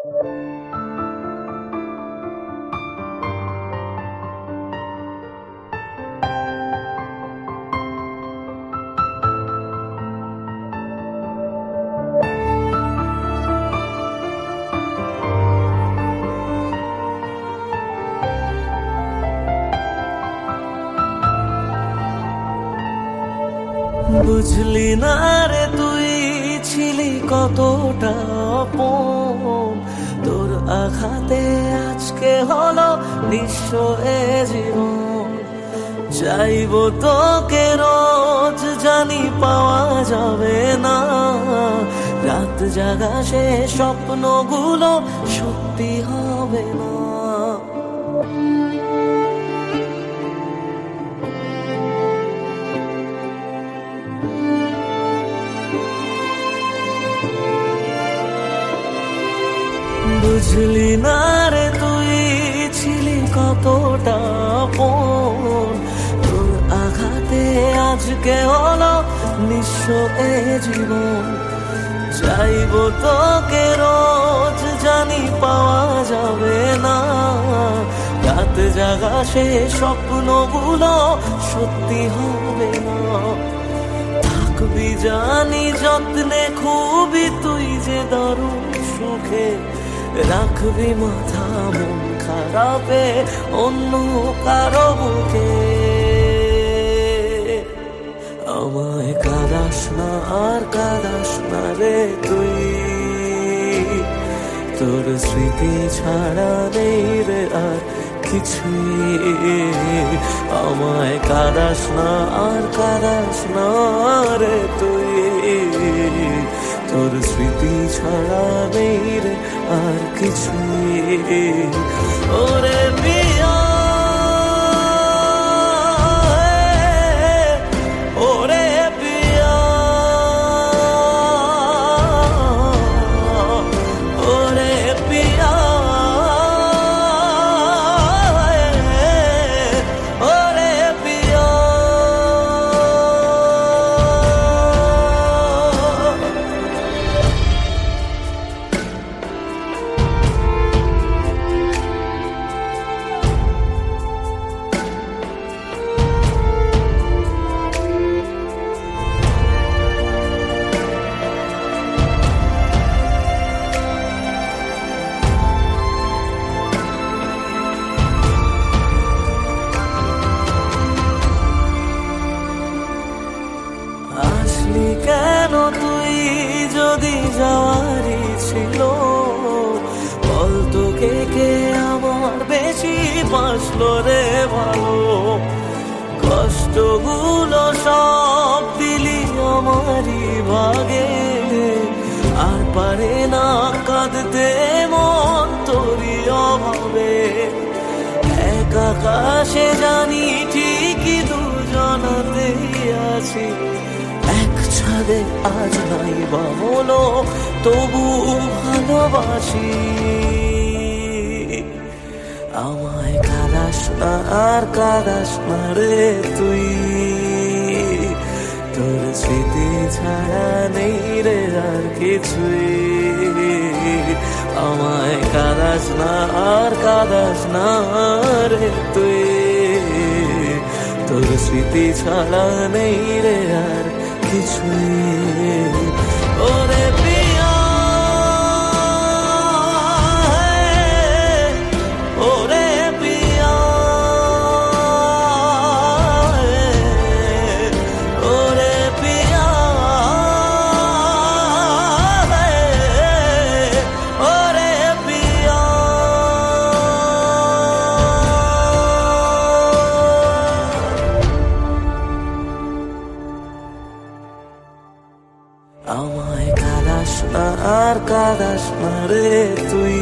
বুঝলি না রে তুই ছিলি কতটা আপন, তোর আঘাতে আজকে হলো নিঃস্ব এ জীবন। চাইবো তোকে রোজ, জানি পাওয়া যাবে না, রাত জাগা সে স্বপ্নগুলো সত্যি হবে না। বুঝলি না রে তুই ছিলি কতটা আপন, তোর আঘাতে আজকে হলো নিঃস্ব এ জীবন। চাইবো তোকে রোজ, জানি পাওয়া যাবে না, রাত জাগা সে স্বপ্নগুলো সত্যি হবে না। থাকবি জানি যত্নে খুবই তুই যে দারুণ সুখে, রাখবি মাথা মন খারাপে অন্য কারো বুকে। আমায় কাঁদাস না আর কাঁদাস না রে তুই, তোর স্মৃতি ছাড়া নেই রে আর কিছুই। আমায় কাঁদাস না আর কাঁদাস না রে তুই, তোর স্মৃতি ছাড়া নেই রে আর কিছুই। ওরে পিয়া, ওরে পিয়া, ওরে পিয়া, ওরে পিয়া। আসলি কেন তুই যদি যাওয়ারই ছিল, বল তোকে কে আমার বেশি বাসলো রে ভালো। কষ্টগুলো সব দিলি আমারই ভাগে, আর পারে না কাঁদতে মন তোরই অভাবে। এক আকাশে জানি ঠিকই দুজনাতেই আছি, এক ছাদে আজ নাই বা হলো তবু ভালোবাসি। আমায় কাঁদাস না আর কাঁদাস না রে তুই, তোর স্মৃতি ছাড়া নেই রে আর কিছুই। আমায় কাঁদাস না আর কাঁদাস না রে তুই, তোর স্মৃতি ছাড়া নেই রে আর কিছুই। ওরে পিয়া, ওরে পিয়া, ওরে পিয়া, ওরে পিয়া। আমায় কাঁদাস না আর কাঁদাস না রে তুই।